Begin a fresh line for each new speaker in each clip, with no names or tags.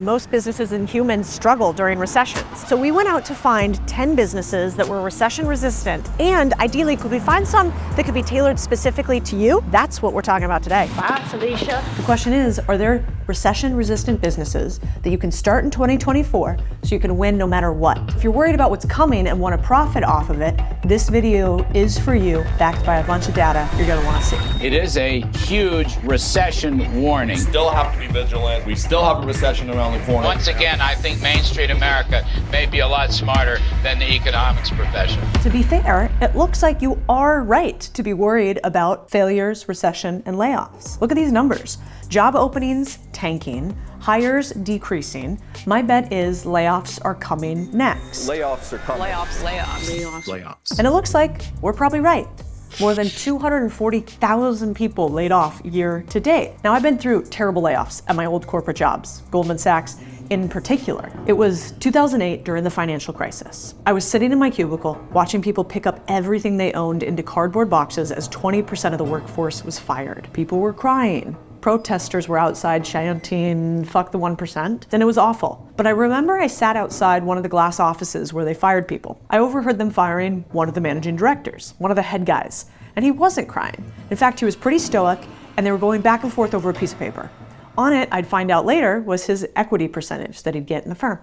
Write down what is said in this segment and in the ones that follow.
Most businesses and humans struggle during recessions. So we went out to find 10 businesses that were recession resistant, and ideally, could we find some that could be tailored specifically to you? That's what we're talking about today.
Bye, Felicia.
The question is, are there recession resistant businesses that you can start in 2024 so you can win no matter what? If you're worried about what's coming and want to profit off of it, this video is for you, backed by a bunch of data you're going to want to see.
It is a huge recession warning.
We still have to be vigilant. We still have a recession around the corner.
Once again, I think Main Street America may be a lot smarter than the economics profession.
To be fair, it looks like you are right to be worried about failures, recession, and layoffs. Look at these numbers. Job openings tanking, hires decreasing. My bet is layoffs are coming next.
Layoffs are coming.
Layoffs.
And it looks like we're probably right. More than 240,000 people laid off year to date. Now, I've been through terrible layoffs at my old corporate jobs, Goldman Sachs in particular. It was 2008 during the financial crisis. I was sitting in my cubicle watching people pick up everything they owned into cardboard boxes as 20% of the workforce was fired. People were crying. Protesters were outside chanting, "Fuck the 1%. Then it was awful. But I remember I sat outside one of the glass offices where they fired people. I overheard them firing one of the managing directors, one of the head guys, and he wasn't crying. In fact, he was pretty stoic, and they were going back and forth over a piece of paper. On it, I'd find out later, was his equity percentage that he'd get in the firm.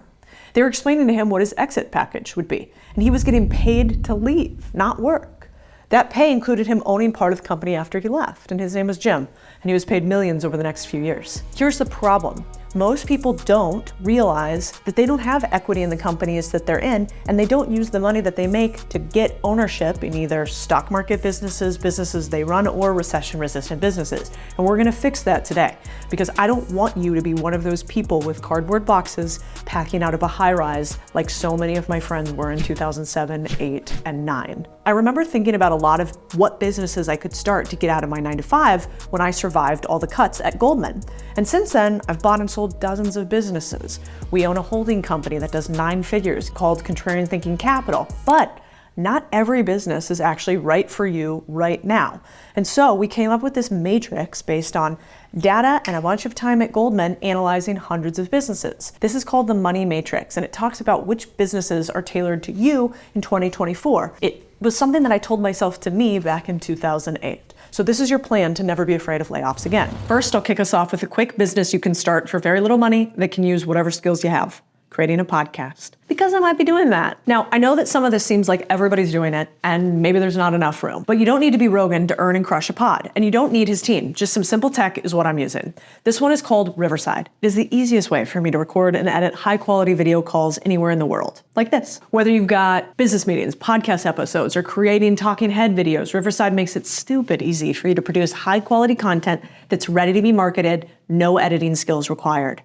They were explaining to him what his exit package would be, and he was getting paid to leave, not work. That pay included him owning part of the company after he left, and his name was Jim, and he was paid millions over the next few years. Here's the problem. Most people don't realize that they don't have equity in the companies that they're in, and they don't use the money that they make to get ownership in either stock market businesses, businesses they run, or recession-resistant businesses. And we're gonna fix that today, because I don't want you to be one of those people with cardboard boxes packing out of a high-rise like so many of my friends were in 2007, 8, and 9. I remember thinking about a lot of what businesses I could start to get out of my 9-to-5 when I survived all the cuts at Goldman. And since then, I've bought and sold dozens of businesses. We own a holding company that does 9 figures called Contrarian Thinking Capital, but not every business is actually right for you right now. And so we came up with this matrix based on data and a bunch of time at Goldman analyzing hundreds of businesses. This is called the Money Matrix, and it talks about which businesses are tailored to you in 2024. It was something that I told myself to me back in 2008. So this is your plan to never be afraid of layoffs again. First, I'll kick us off with a quick business you can start for very little money that can use whatever skills you have. Creating a podcast. Because I might be doing that. Now, I know that some of this seems like everybody's doing it, and maybe there's not enough room, but you don't need to be Rogan to earn and crush a pod, and you don't need his team. Just some simple tech is what I'm using. This one is called Riverside. It is the easiest way for me to record and edit high-quality video calls anywhere in the world, like this. Whether you've got business meetings, podcast episodes, or creating talking head videos, Riverside makes it stupid easy for you to produce high-quality content that's ready to be marketed, no editing skills required.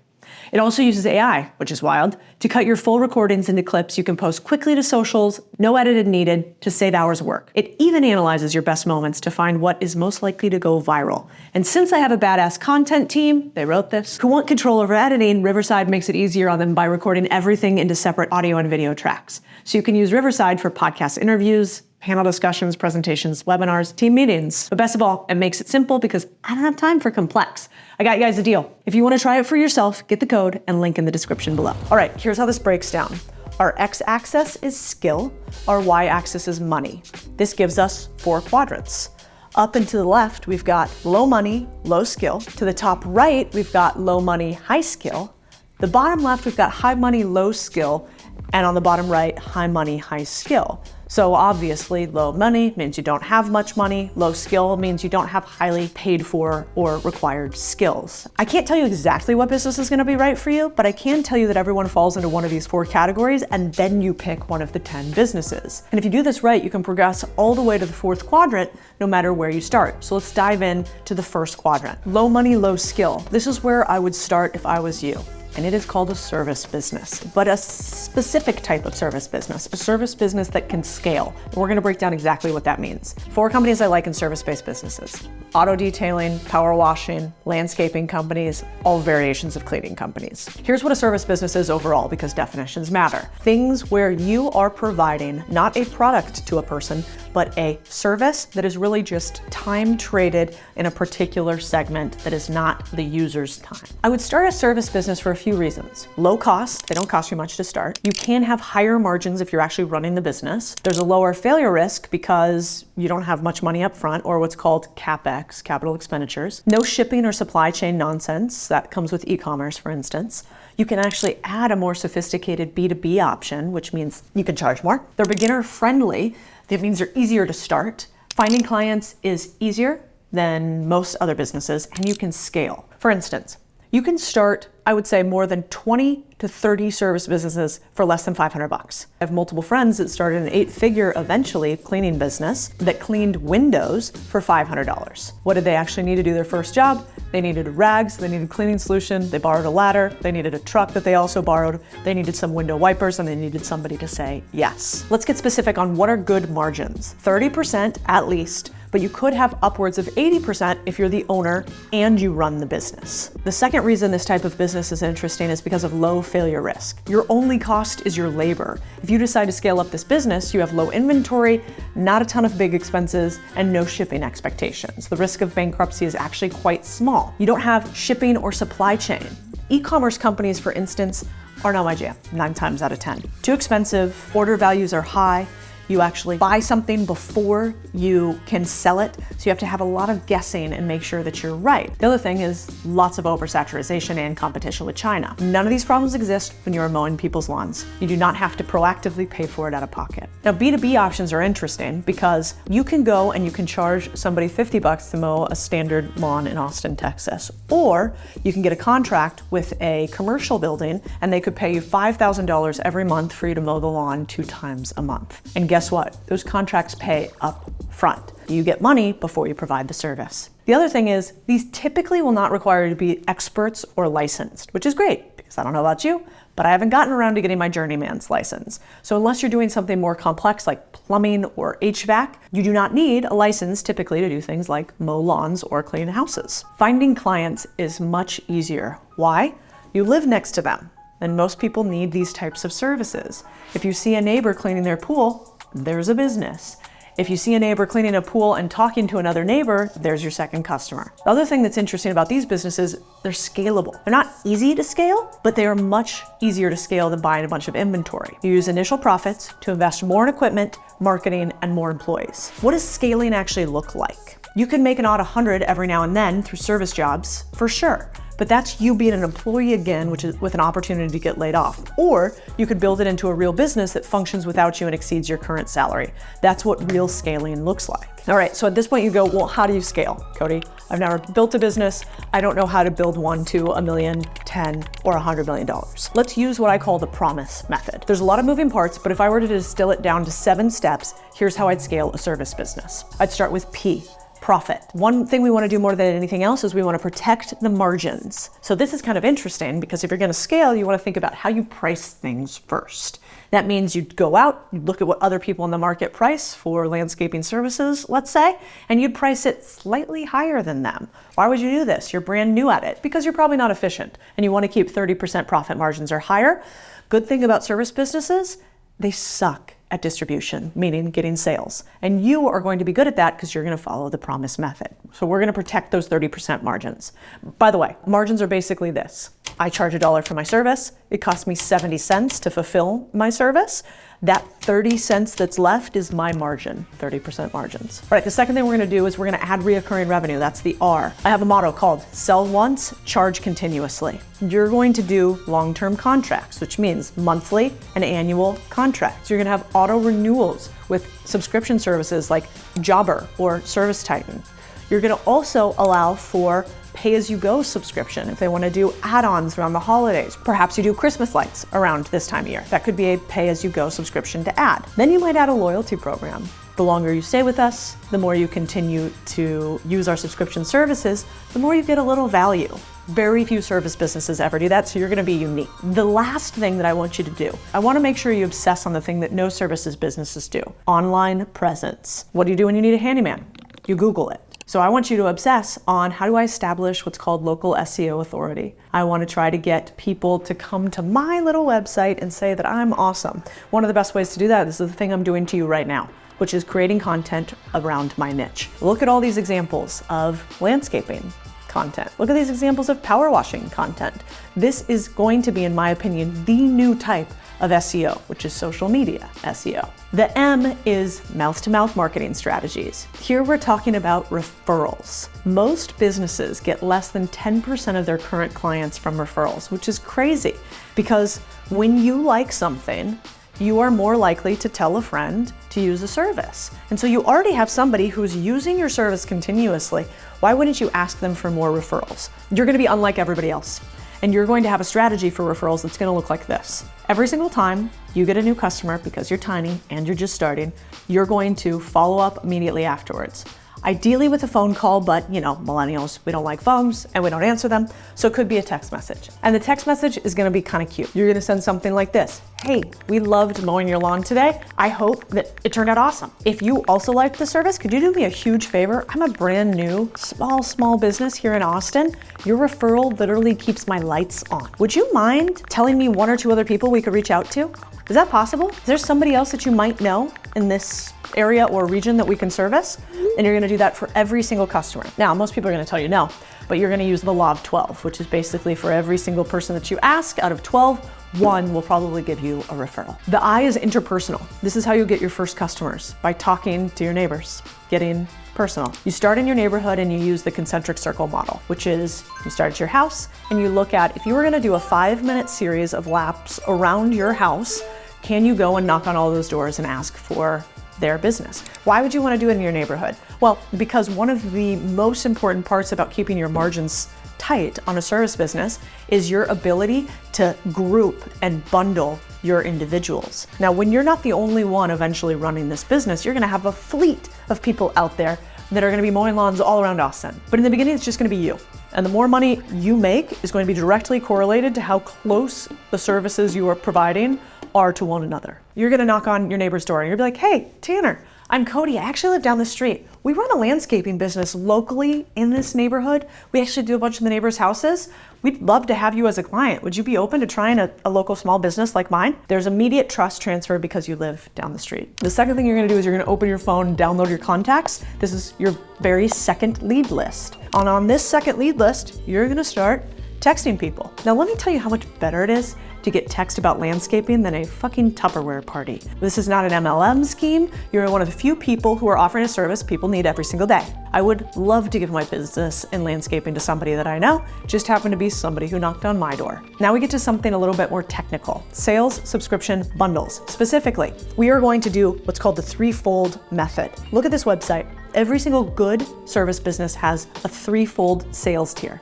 It also uses AI, which is wild, to cut your full recordings into clips you can post quickly to socials, no editing needed, to save hours of work. It even analyzes your best moments to find what is most likely to go viral. And since I have a badass content team, they wrote this, who want control over editing, Riverside makes it easier on them by recording everything into separate audio and video tracks. So you can use Riverside for podcast interviews, panel discussions, presentations, webinars, team meetings. But best of all, it makes it simple because I don't have time for complex. I got you guys a deal. If you want to try it for yourself, get the code and link in the description below. All right, here's how this breaks down. Our x-axis is skill, our y-axis is money. This gives us 4 quadrants. Up and to the left, we've got low money, low skill. To the top right, we've got low money, high skill. The bottom left, we've got high money, low skill. And on the bottom right, high money, high skill. So obviously low money means you don't have much money. Low skill means you don't have highly paid for or required skills. I can't tell you exactly what business is gonna be right for you, but I can tell you that everyone falls into one of these 4 categories, and then you pick one of the 10 businesses. And if you do this right, you can progress all the way to the 4th quadrant, no matter where you start. So let's dive in to the 1st quadrant. Low money, low skill. This is where I would start if I was you. And it is called a service business, but a specific type of service business, a service business that can scale. And we're gonna break down exactly what that means. 4 companies I like in service-based businesses: auto detailing, power washing, landscaping companies, all variations of cleaning companies. Here's what a service business is overall, because definitions matter. Things where you are providing not a product to a person, but a service that is really just time traded in a particular segment that is not the user's time. I would start a service business for a few reasons. Low cost, they don't cost you much to start. You can have higher margins if you're actually running the business. There's a lower failure risk because you don't have much money up front, or what's called CapEx, capital expenditures. No shipping or supply chain nonsense that comes with e-commerce, for instance. You can actually add a more sophisticated B2B option, which means you can charge more. They're beginner friendly. That means they're easier to start. Finding clients is easier than most other businesses, and you can scale. For instance, you can start, I would say, more than 20 to 30 service businesses for less than $500. I have multiple friends that started an 8-figure, eventually, cleaning business that cleaned windows for $500. What did they actually need to do their first job? They needed rags, they needed a cleaning solution, they borrowed a ladder, they needed a truck that they also borrowed, they needed some window wipers, and they needed somebody to say yes. Let's get specific on what are good margins. 30% at least, but you could have upwards of 80% if you're the owner and you run the business. The second reason this type of business is interesting is because of low failure risk. Your only cost is your labor. If you decide to scale up this business, you have low inventory, not a ton of big expenses, and no shipping expectations. The risk of bankruptcy is actually quite small. You don't have shipping or supply chain. E-commerce companies, for instance, are not my jam, 9 times out of 10. Too expensive, order values are high, you actually buy something before you can sell it, so you have to have a lot of guessing and make sure that you're right. The other thing is lots of oversaturation and competition with China. None of these problems exist when you're mowing people's lawns. You do not have to proactively pay for it out of pocket. Now, B2B options are interesting because you can go and you can charge somebody $50 to mow a standard lawn in Austin, Texas, or you can get a contract with a commercial building and they could pay you $5,000 every month for you to mow the lawn 2 times a month. And guess what? Those contracts pay up front. You get money before you provide the service. The other thing is, these typically will not require you to be experts or licensed, which is great because I don't know about you, but I haven't gotten around to getting my journeyman's license. So unless you're doing something more complex like plumbing or HVAC, you do not need a license typically to do things like mow lawns or clean houses. Finding clients is much easier. Why? You live next to them, and most people need these types of services. If you see a neighbor cleaning their pool, there's a business. If you see a neighbor cleaning a pool and talking to another neighbor, there's your second customer. The other thing that's interesting about these businesses, they're scalable. They're not easy to scale, but they are much easier to scale than buying a bunch of inventory. You use initial profits to invest more in equipment, marketing, and more employees. What does scaling actually look like? You can make an odd 100 every now and then through service jobs, for sure. But that's you being an employee again, which is with an opportunity to get laid off. Or you could build it into a real business that functions without you and exceeds your current salary. That's what real scaling looks like. All right, so at this point you go, well, how do you scale, Codie? I've never built a business. I don't know how to build one to $1 million, 10, or $100 million. Let's use what I call the promise method. There's a lot of moving parts, but if I were to distill it down to 7 steps, here's how I'd scale a service business. I'd start with P. Profit. One thing we want to do more than anything else is we want to protect the margins. So this is kind of interesting because if you're going to scale, you want to think about how you price things first. That means you'd go out, you'd look at what other people in the market price for landscaping services, let's say, and you'd price it slightly higher than them. Why would you do this? You're brand new at it because you're probably not efficient and you want to keep 30% profit margins or higher. Good thing about service businesses, they suck at distribution, meaning getting sales. And you are going to be good at that because you're going to follow the promise method. So we're going to protect those 30% margins. By the way, margins are basically this. I charge $1 for my service. It costs me 70 cents to fulfill my service. That 30 cents that's left is my margin, 30% margins. All right, the second thing we're gonna do is we're gonna add reoccurring revenue. That's the R. I have a motto called sell once, charge continuously. You're going to do long-term contracts, which means monthly and annual contracts. You're gonna have auto renewals with subscription services like Jobber or Service Titan. You're gonna also allow for pay-as-you-go subscription if they want to do add-ons around the holidays. Perhaps you do Christmas lights around this time of year. That could be a pay-as-you-go subscription to add. Then you might add a loyalty program. The longer you stay with us, the more you continue to use our subscription services, the more you get a little value. Very few service businesses ever do that, so you're gonna be unique. The last thing that I want you to do, I wanna make sure you obsess on the thing that no services businesses do. Online presence. What do you do when you need a handyman? You Google it. So I want you to obsess on how do I establish what's called local SEO authority. I want to try to get people to come to my little website and say that I'm awesome. One of the best ways to do that is the thing I'm doing to you right now, which is creating content around my niche. Look at all these examples of landscaping, content. Look at these examples of power washing content. This is going to be, in my opinion, the new type of SEO, which is social media SEO. The M is mouth-to-mouth marketing strategies. Here we're talking about referrals. Most businesses get less than 10% of their current clients from referrals, which is crazy because when you like something, you are more likely to tell a friend to use a service. And so you already have somebody who's using your service continuously. Why wouldn't you ask them for more referrals? You're going to be unlike everybody else. And you're going to have a strategy for referrals that's going to look like this. Every single time you get a new customer, because you're tiny and you're just starting, you're going to follow up immediately afterwards. Ideally with a phone call, but millennials, we don't like phones and we don't answer them. So it could be a text message. And the text message is gonna be kind of cute. You're gonna send something like this. Hey, we loved mowing your lawn today. I hope that it turned out awesome. If you also liked the service, could you do me a huge favor? I'm a brand new, small business here in Austin. Your referral literally keeps my lights on. Would you mind telling me one or two other people we could reach out to? Is that possible? Is there somebody else that you might know in this area or region that we can service? And you're gonna do that for every single customer. Now, most people are gonna tell you no, but you're gonna use the law of 12, which is basically for every single person that you ask out of 12, one will probably give you a referral. The I is interpersonal. This is how you get your first customers, by talking to your neighbors, getting personal. You start in your neighborhood and you use the concentric circle model, which is you start at your house and you look at, if you were gonna do a 5-minute series of laps around your house, can you go and knock on all those doors and ask for their business? Why would you want to do it in your neighborhood? Well, because one of the most important parts about keeping your margins tight on a service business is your ability to group and bundle your individuals. Now, when you're not the only one eventually running this business, you're gonna have a fleet of people out there that are gonna be mowing lawns all around Austin. But in the beginning, it's just gonna be you. And the more money you make is going to be directly correlated to how close the services you are providing are to one another. You're gonna knock on your neighbor's door and you're like, hey, Tanner, I'm Codie. I actually live down the street. We run a landscaping business locally in this neighborhood. We actually do a bunch of the neighbors' houses. We'd love to have you as a client. Would you be open to trying a local small business like mine? There's immediate trust transfer because you live down the street. The second thing you're gonna do is you're gonna open your phone and download your contacts. This is your very second lead list. And on this second lead list, you're gonna start texting people. Now let me tell you how much better it is to get text about landscaping than a fucking Tupperware party. This is not an MLM scheme. You're one of the few people who are offering a service people need every single day. I would love to give my business in landscaping to somebody that I know, just happened to be somebody who knocked on my door. Now we get to something a little bit more technical. Sales, subscription, bundles. Specifically, we are going to do what's called the threefold method. Look at this website. Every single good service business has a threefold sales tier.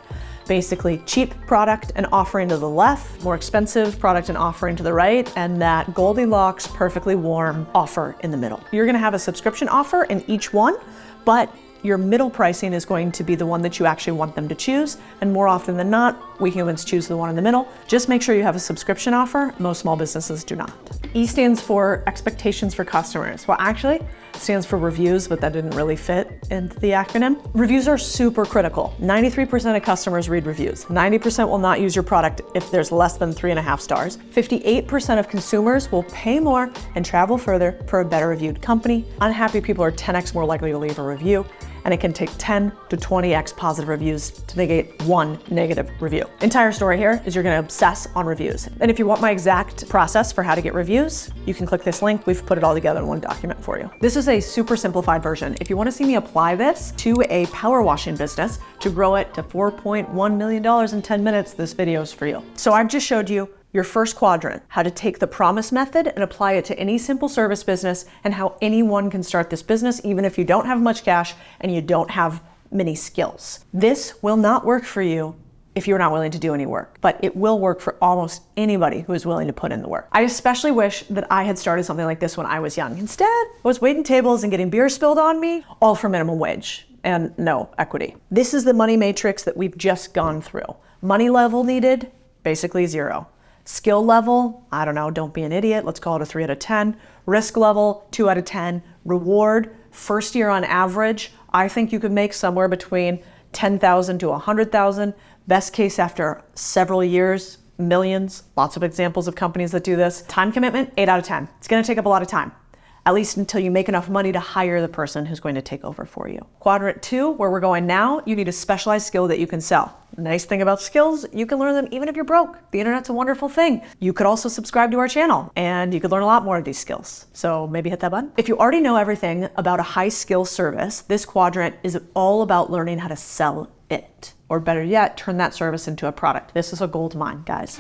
Basically, cheap product and offering to the left, more expensive product and offering to the right, and that Goldilocks perfectly warm offer in the middle. You're gonna have a subscription offer in each one, but your middle pricing is going to be the one that you actually want them to choose. And more often than not, we humans choose the one in the middle. Just make sure you have a subscription offer. Most small businesses do not. E stands for expectations for customers. Well, actually, it stands for reviews, but that didn't really fit into the acronym. Reviews are super critical. 93% of customers read reviews. 90% will not use your product if there's less than 3.5 stars. 58% of consumers will pay more and travel further for a better reviewed company. Unhappy people are 10x more likely to leave a review, and it can take 10 to 20x positive reviews to negate one negative review. Entire story here is you're gonna obsess on reviews. And if you want my exact process for how to get reviews, you can click this link. We've put it all together in one document for you. This is a super simplified version. If you wanna see me apply this to a power washing business to grow it to $4.1 million in 10 minutes, this video is for you. So I've just showed you your first quadrant, how to take the promise method and apply it to any simple service business and how anyone can start this business even if you don't have much cash and you don't have many skills. This will not work for you if you're not willing to do any work, but it will work for almost anybody who is willing to put in the work. I especially wish that I had started something like this when I was young. Instead, I was waiting tables and getting beer spilled on me, all for minimum wage and no equity. This is the money matrix that we've just gone through. Money level needed, basically 0. Skill level, I don't know, don't be an idiot. Let's call it a 3 out of 10. Risk level, 2 out of 10. Reward, first year on average, I think you could make somewhere between 10,000 to 100,000. Best case after several years, millions. Lots of examples of companies that do this. Time commitment, 8 out of 10. It's gonna take up a lot of time. at least until you make enough money to hire the person who's going to take over for you. Quadrant 2, where we're going now, you need a specialized skill that you can sell. Nice thing about skills, you can learn them even if you're broke. The internet's a wonderful thing. You could also subscribe to our channel and you could learn a lot more of these skills. So maybe hit that button. If you already know everything about a high skill service, this quadrant is all about learning how to sell it. Or better yet, turn that service into a product. This is a gold mine, guys.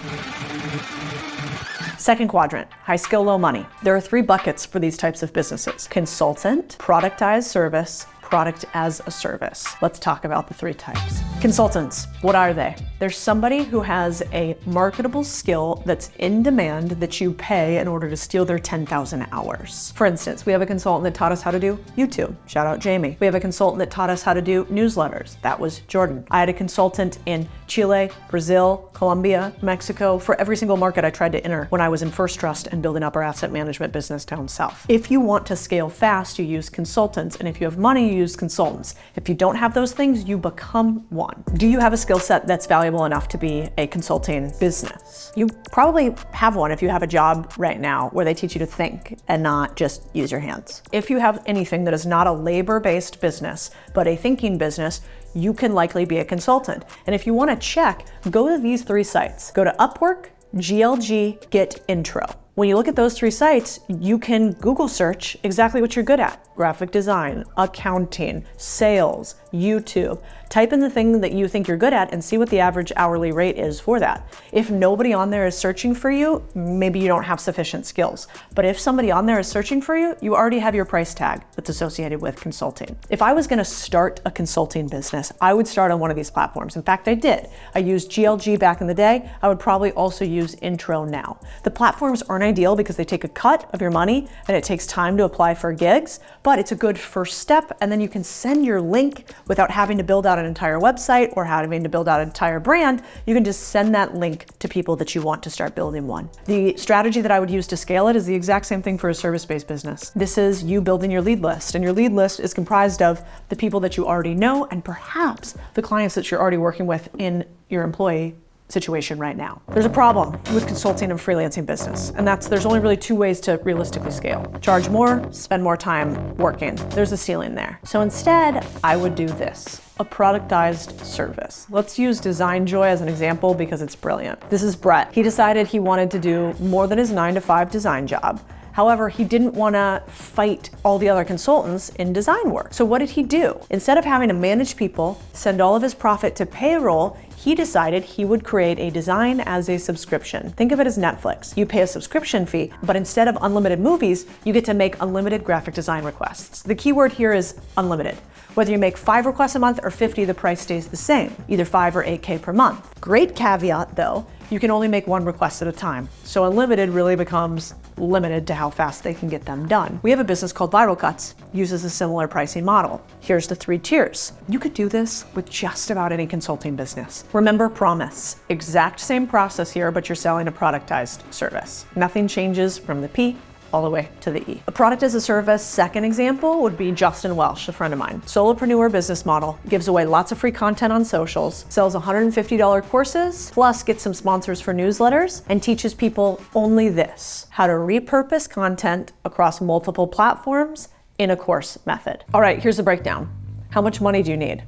Second quadrant, high skill, low money. There are 3 buckets for these types of businesses: consultant, productized service, product as a service. Let's talk about the 3 types. Consultants, what are they? They're somebody who has a marketable skill that's in demand that you pay in order to steal their 10,000 hours. For instance, we have a consultant that taught us how to do YouTube. Shout out Jamie. We have a consultant that taught us how to do newsletters. That was Jordan. I had a consultant in Chile, Brazil, Colombia, Mexico. For every single market I tried to enter when I was in First Trust and building up our asset management business down south. If you want to scale fast, you use consultants. And if you have money, you use consultants. If you don't have those things, you become one. Do you have a skill set that's valuable enough to be a consulting business? You probably have one if you have a job right now where they teach you to think and not just use your hands. If you have anything that is not a labor-based business, but a thinking business, you can likely be a consultant. And if you want to check, go to these 3 sites. Go to Upwork, GLG, Get Intro. When you look at those 3 sites, you can Google search exactly what you're good at. Graphic design, accounting, sales, YouTube. Type in the thing that you think you're good at and see what the average hourly rate is for that. If nobody on there is searching for you, maybe you don't have sufficient skills. But if somebody on there is searching for you, you already have your price tag that's associated with consulting. If I was gonna start a consulting business, I would start on one of these platforms. In fact, I did. I used GLG back in the day. I would probably also use Intro now. The platforms aren't ideal because they take a cut of your money and it takes time to apply for gigs, but it's a good first step, and then you can send your link without having to build out an entire website or having to build out an entire brand. You can just send that link to people that you want to start building one. The strategy that I would use to scale it is the exact same thing for a service-based business. This is you building your lead list, and your lead list is comprised of the people that you already know and perhaps the clients that you're already working with in your employee situation right now. There's a problem with consulting and freelancing business, and that's there's only really 2 ways to realistically scale. Charge more, spend more time working. There's a ceiling there. So instead, I would do this, a productized service. Let's use Design Joy as an example because it's brilliant. This is Brett. He decided he wanted to do more than his 9-to-5 design job. However, he didn't want to fight all the other consultants in design work. So what did he do? Instead of having to manage people, send all of his profit to payroll, he decided he would create a design as a subscription. Think of it as Netflix. You pay a subscription fee, but instead of unlimited movies, you get to make unlimited graphic design requests. The key word here is unlimited. Whether you make 5 requests a month or 50, the price stays the same, either 5 or 8K per month. Great caveat though, you can only make 1 request at a time. So unlimited really becomes limited to how fast they can get them done. We have a business called Viral Cuts, uses a similar pricing model. Here's the 3 tiers. You could do this with just about any consulting business. Remember, promise. Exact same process here, but you're selling a productized service. Nothing changes from the P all the way to the E. A product as a service second example would be Justin Welsh, a friend of mine. Solopreneur business model, gives away lots of free content on socials, sells $150 courses, plus gets some sponsors for newsletters, and teaches people only this, how to repurpose content across multiple platforms in a course method. All right, here's the breakdown. How much money do you need?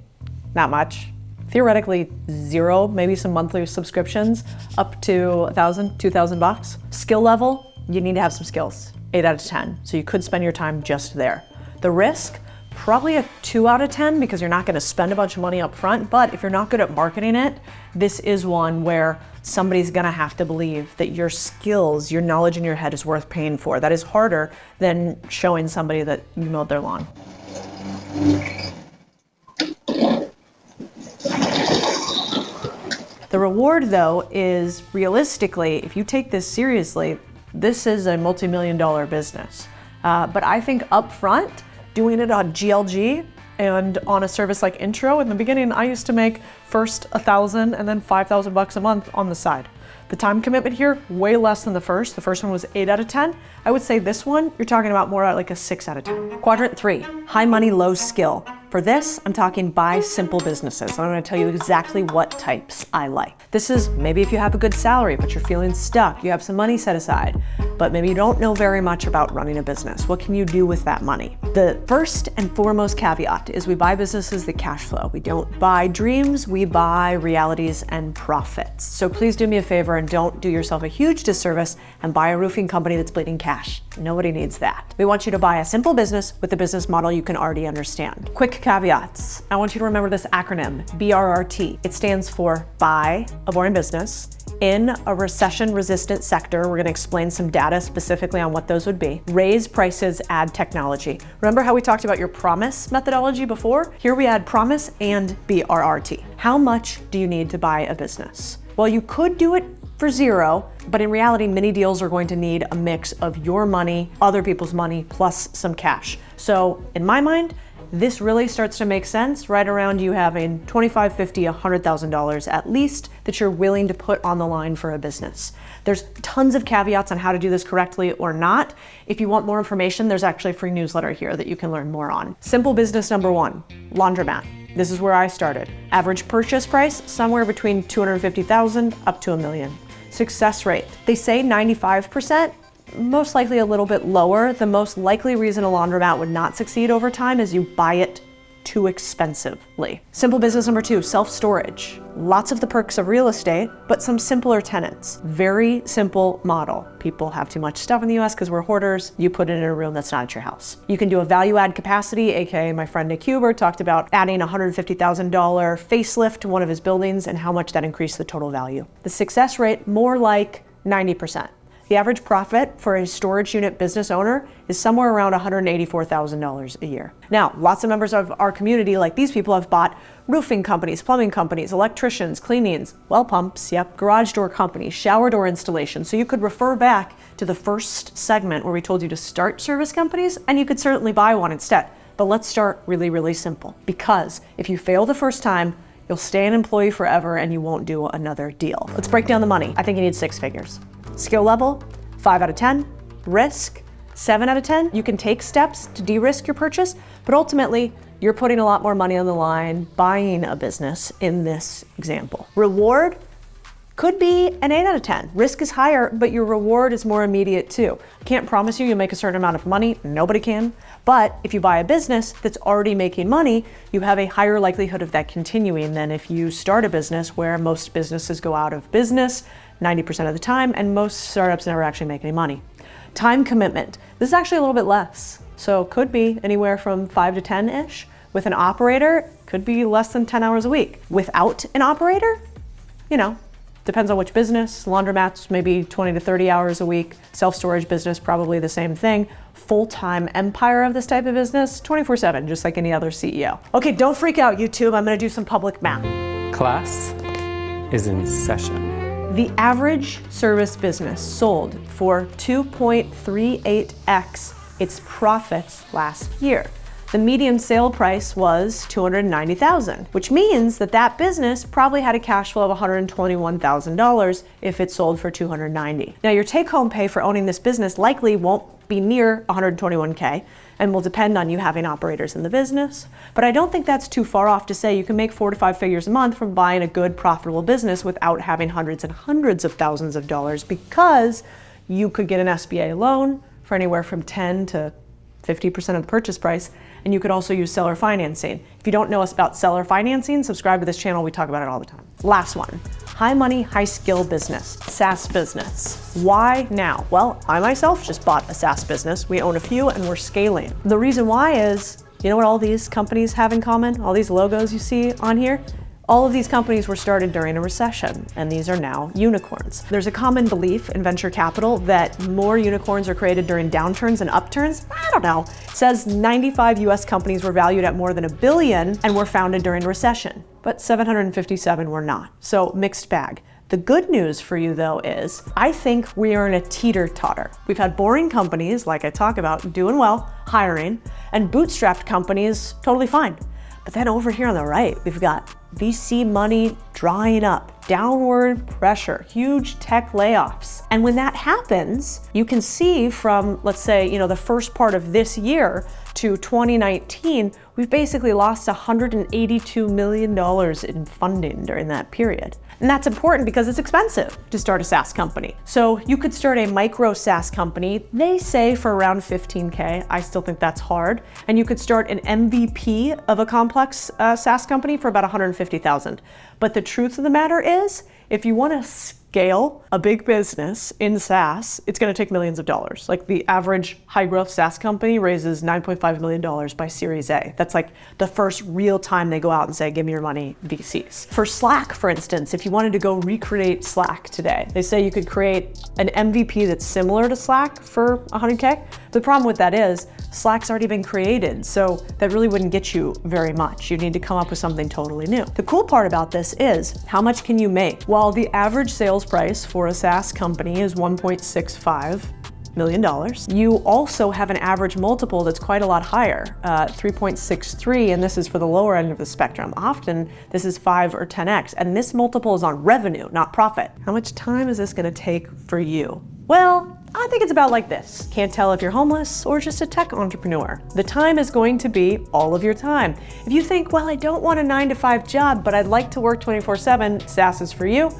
Not much. Theoretically 0, maybe some monthly subscriptions, up to $1,000, $2,000. Skill level, you need to have some skills, 8 out of 10. So you could spend your time just there. The risk, probably a 2 out of 10 because you're not gonna spend a bunch of money up front, but if you're not good at marketing it, this is one where somebody's gonna have to believe that your skills, your knowledge in your head is worth paying for. That is harder than showing somebody that you mowed their lawn. The reward though is realistically, if you take this seriously, this is a multi-million-dollar business. But I think upfront, doing it on GLG and on a service like Intro, in the beginning, I used to make first $1,000 and then $5,000 a month on the side. The time commitment here, way less than the first. The first one was 8 out of 10. I would say this one, you're talking about more like a 6 out of 10. Quadrant 3, high money, low skill. For this, I'm talking buy simple businesses. I'm going to tell you exactly what types I like. This is maybe if you have a good salary, but you're feeling stuck, you have some money set aside, but maybe you don't know very much about running a business. What can you do with that money? The first and foremost caveat is we buy businesses that cash flow. We don't buy dreams, we buy realities and profits. So please do me a favor and don't do yourself a huge disservice and buy a roofing company that's bleeding cash. Nobody needs that. We want you to buy a simple business with a business model you can already understand. Quick caveats. I want you to remember this acronym, BRRT. It stands for buy a boring business in a recession-resistant sector. We're going to explain some data specifically on what those would be. Raise prices, add technology. Remember how we talked about your promise methodology before? Here we add promise and BRRT. How much do you need to buy a business? Well, you could do it for zero, but in reality, many deals are going to need a mix of your money, other people's money, plus some cash. So in my mind, this really starts to make sense right around you having $25,000, $50,000, $100,000 at least that you're willing to put on the line for a business. There's tons of caveats on how to do this correctly or not. If you want more information, there's actually a free newsletter here that you can learn more on. Simple business number one, Laundromat. This is where I started. Average purchase price, somewhere between $250,000 up to $1 million. Success rate, they say 95%. Most likely a little bit lower. The most likely reason a laundromat would not succeed over time is you buy it too expensively. Simple business number two, self-storage. Lots of the perks of real estate, but some simpler tenants. Very simple model. People have too much stuff in the US because we're hoarders. You put it in a room that's not at your house. You can do a value add capacity, AKA my friend Nick Huber talked about adding a $150,000 facelift to one of his buildings and how much that increased the total value. The success rate, more like 90%. The average profit for a storage unit business owner is somewhere around $184,000 a year. Now, lots of members of our community, like these people, have bought roofing companies, plumbing companies, electricians, cleanings, well pumps, garage door companies, shower door installations. So you could refer back to the first segment where we told you to start service companies, and you could certainly buy one instead. But let's start really, really simple, because if you fail the first time, you'll stay an employee forever and you won't do another deal. Let's break down the money. I think you need 6 figures. Skill level, 5 out of 10. Risk, 7 out of 10. You can take steps to de-risk your purchase, but ultimately, you're putting a lot more money on the line buying a business in this example. Reward could be an 8 out of 10. Risk is higher, but your reward is more immediate too. I can't promise you'll make a certain amount of money, nobody can. But if you buy a business that's already making money, you have a higher likelihood of that continuing than if you start a business where most businesses go out of business 90% of the time, and most startups never actually make any money. Time commitment. This is actually a little bit less. So could be anywhere from 5 to 10-ish. With an operator, could be less than 10 hours a week. Without an operator, depends on which business. Laundromats, maybe 20 to 30 hours a week. Self-storage business, probably the same thing. Full-time empire of this type of business, 24/7, just like any other CEO. Okay, don't freak out, YouTube. I'm gonna do some public math.
Class is in session.
The average service business sold for 2.38x its profits last year. The median sale price was $290,000, which means that business probably had a cash flow of $121,000 if it sold for $290,000. Now, your take-home pay for owning this business likely won't be near $121K and will depend on you having operators in the business. But I don't think that's too far off to say you can make 4 to 5 figures a month from buying a good, profitable business without having hundreds and hundreds of thousands of dollars, because you could get an SBA loan for anywhere from 10 to 50% of the purchase price, and you could also use seller financing. If you don't know us about seller financing, subscribe to this channel. We talk about it all the time. Last one, high money, high skill business, SaaS business. Why now? Well, I myself just bought a SaaS business. We own a few and we're scaling. The reason why is, you know what all these companies have in common? All these logos you see on here? All of these companies were started during a recession, and these are now unicorns. There's a common belief in venture capital that more unicorns are created during downturns than upturns. I don't know. It says 95 US companies were valued at more than $1 billion and were founded during recession, but 757 were not. So mixed bag. The good news for you though is, I think we are in a teeter-totter. We've had boring companies, like I talk about, doing well, hiring, and bootstrapped companies totally fine. But then over here on the right, we've got VC money drying up, downward pressure, huge tech layoffs. And when that happens, you can see from, let's say, the first part of this year to 2019, we've basically lost $182 million in funding during that period. And that's important because it's expensive to start a SaaS company. So you could start a micro SaaS company, they say for around 15K. I still think that's hard. And you could start an MVP of a complex SaaS company for about 150,000. But the truth of the matter is, if you want to scale a big business in SaaS, it's going to take millions of dollars. Like the average high growth SaaS company raises $9.5 million by Series A. That's like the first real time they go out and say, give me your money, VCs. For Slack, for instance, if you wanted to go recreate Slack today, they say you could create an MVP that's similar to Slack for 100K. The problem with that is Slack's already been created, so that really wouldn't get you very much. You need to come up with something totally new. The cool part about this is, how much can you make? While the average sales price for a SaaS company is $1.65 million, you also have an average multiple that's quite a lot higher, 3.63, and this is for the lower end of the spectrum. Often this is 5 or 10x, and this multiple is on revenue, not profit. How much time is this gonna take for you? Well, I think it's about like this. Can't tell if you're homeless or just a tech entrepreneur. The time is going to be all of your time. If you think, well, I don't want a 9-to-5 job, but I'd like to work 24/7, SaaS is for you.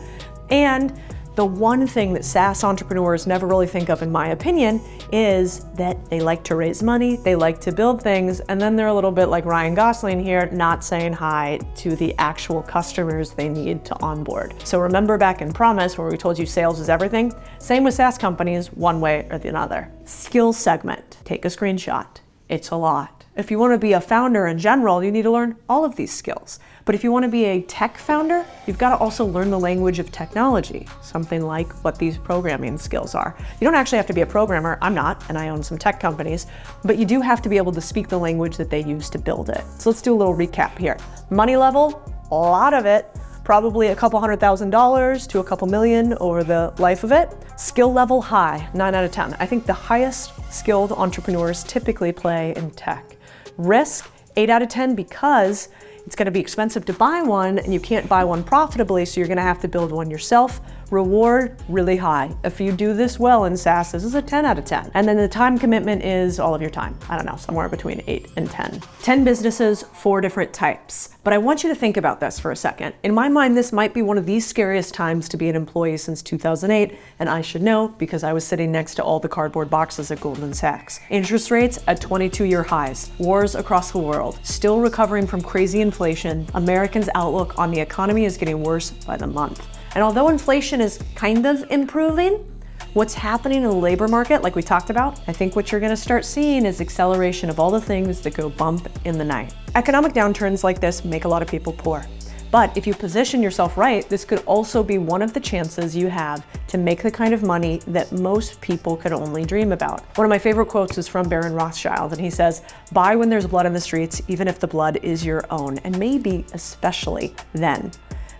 And the one thing that SaaS entrepreneurs never really think of, in my opinion, is that they like to raise money, they like to build things, and then they're a little bit like Ryan Gosling here, not saying hi to the actual customers they need to onboard. So remember back in Promise where we told you sales is everything? Same with SaaS companies, one way or the other. Skill segment, take a screenshot. It's a lot. If you want to be a founder in general, you need to learn all of these skills. But if you want to be a tech founder, you've got to also learn the language of technology, something like what these programming skills are. You don't actually have to be a programmer. I'm not, and I own some tech companies, but you do have to be able to speak the language that they use to build it. So let's do a little recap here. Money level, a lot of it, probably a couple $100,000 to a couple million over the life of it. Skill level high, 9 out of 10. I think the highest skilled entrepreneurs typically play in tech. Risk, 8 out of 10, because it's going to be expensive to buy one and you can't buy one profitably, so you're going to have to build one yourself. Reward, really high. If you do this well in SaaS, this is a 10 out of 10. And then the time commitment is all of your time. I don't know, somewhere between 8 and 10. 10 businesses, 4 different types. But I want you to think about this for a second. In my mind, this might be one of the scariest times to be an employee since 2008, and I should know because I was sitting next to all the cardboard boxes at Goldman Sachs. Interest rates at 22-year highs, wars across the world, still recovering from crazy inflation. Americans' outlook on the economy is getting worse by the month. And although inflation is kind of improving, what's happening in the labor market, like we talked about, I think what you're gonna start seeing is acceleration of all the things that go bump in the night. Economic downturns like this make a lot of people poor. But if you position yourself right, this could also be one of the chances you have to make the kind of money that most people could only dream about. One of my favorite quotes is from Baron Rothschild, and he says, "Buy when there's blood in the streets, even if the blood is your own, and maybe especially then."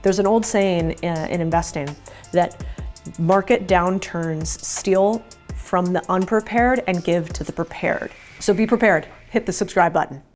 There's an old saying in investing that market downturns steal from the unprepared and give to the prepared. So be prepared. Hit the subscribe button.